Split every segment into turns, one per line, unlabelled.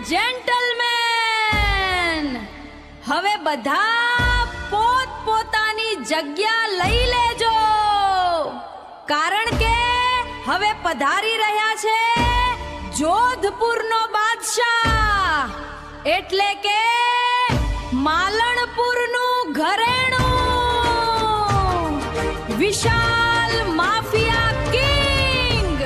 Gentleman, હવે બધા પોત પોતાની જગ્યા લઈ લેજો, કારણ કે હવે પધારી રહ્યા છે જોધપુરનો બાદશાહ, એટલે કે માલણપુરનું ઘરેણું, વિશાલ માફિયા કિંગ.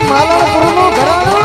માલણપુરનું ઘરાણું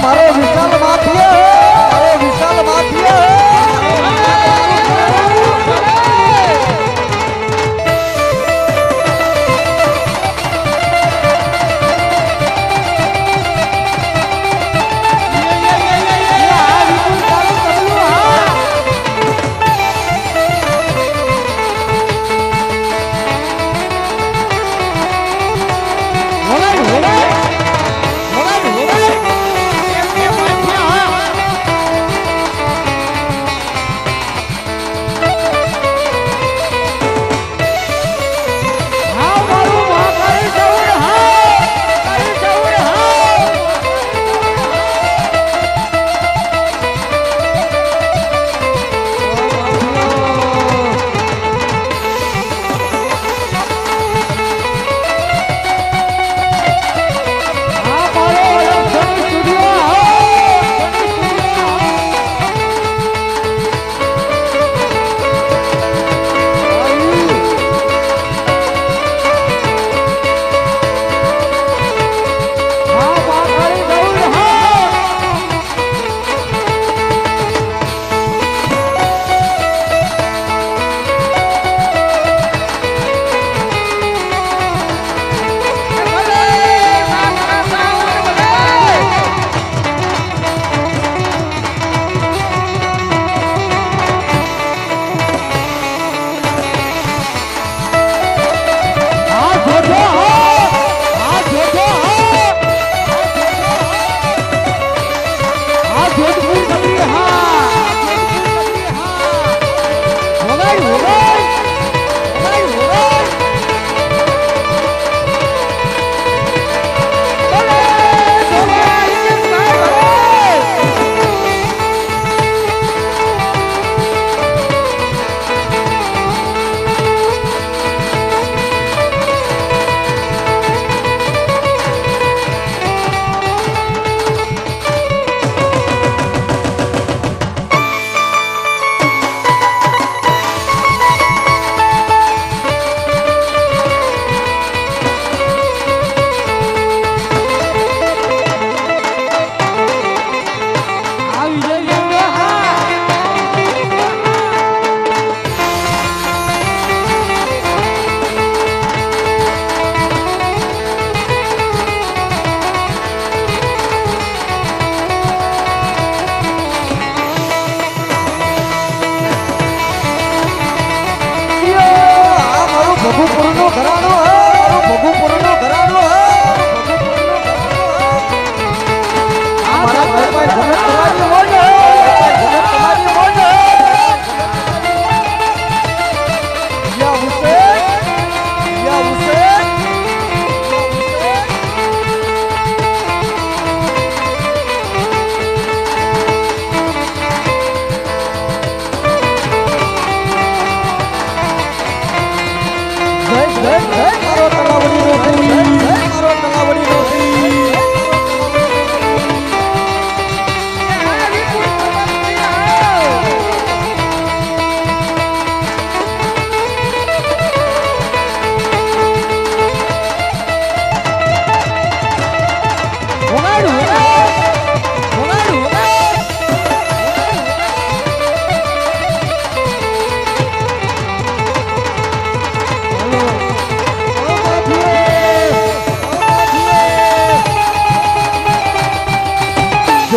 મારો વિશાલ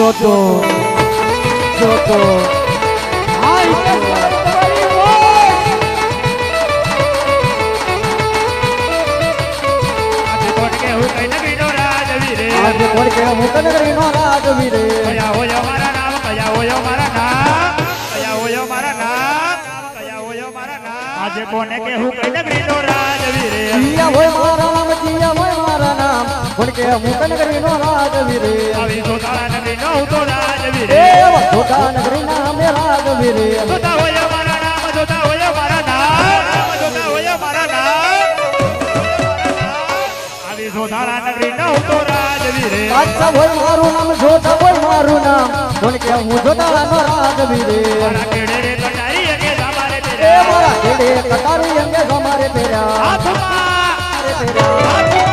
જોતો જોતો આ હિતેશ તમારી ઓય
આજે કોણ કે હું કઈ નગરીનો રાજવીરે
આજે કોણ કે હું કનગરીનો રાજવીરે
કયા હોય મારા નામ કયા હોય મારા નામ કયા હોય મારા નામ કયા હોય મારા નામ આજે કોને કે હું કઈ નગરીનો રાજવીરે
જીયા હોય મારા નામ જીયા હોય મારા નામ કોણ કે હું કનગરીનો રાજવીરે
આવી જોતાળા નગરીનો હું તો
એ
રાજવીરે
જોતા નગરીના અમે રાજવીરે
જોતા હોય મારા નામ જોતા હોય મારા નામ જોતા હોય મારા નામ આવી જોતાળા નગરીનો હું તો રાજવીરે
બાદશાહ હોય મારું નામ જોતા હોય મારું નામ કોણ કે હું જોતાનો રાજવીરે
મારા કેડે રે કટારી કે તમારે
એ
તેરે
મારા કેડે કટારી અંગે અમારે પેરા
હાથમાં
પેરા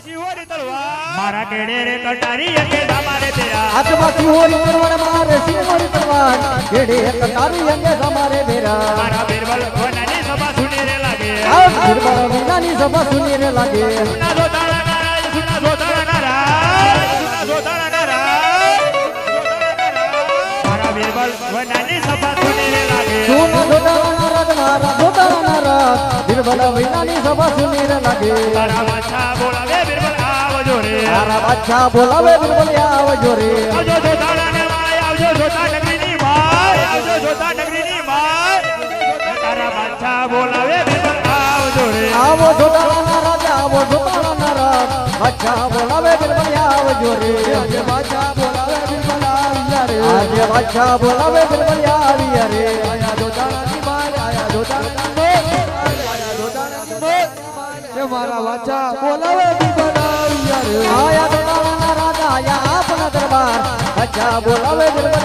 મારા કેડે રે કટારી અંગે તમારે તેરા
હાથમાં સિંહોરી તલવાર મારે સિંહોરી તલવાર કેડે કટારી અંગે અમારે પેરા
મારા બિરબલ ભવનાની સભા સુની રે લાગે
આ બિરબલ વિનાની સભા સુની રે લાગે
સુના જોતાળા નારાજ સુના જોતાળા નારાજ સુના જોતાળા નારાજ મારા બિરબલ ભવનાની સભા સુની રે લાગે
સોના જોતાના નારાજ મારા જોતાના નારાજ બિરબલ વિનાની સભા સુની રે લાગે
તારા માથા બોલાવે બિરબલ આવજો રે
તારા બાદશાહ બોલાવે બિરબલ આવજો રે
આવજો જોતાળા ને માય આવજો જોતા નગરીની માય આવજો જોતા નગરીની માય તારા બાદશાહ બોલાવે બિરબલ આવજો રે
આવો જોતાના રાજા આવો જોતાના રાજ બાદશાહ બોલાવે બિરબલ આવજો રે આજે બાદશાહ બોલાવે બિરબલ આવ્યા રે આજે બાદશાહ બોલાવે બિરબલ આવ્યા રે આયા જોતાનાની બાર આયા જોતાનાની આયા જોતાનાની બાર કે મારા બાદશાહ બોલાવે બિરબલ આવ્યા રે આયા જોતાના રાજા આયા આપના દરબાર બાદશાહ બોલાવે બિરબલ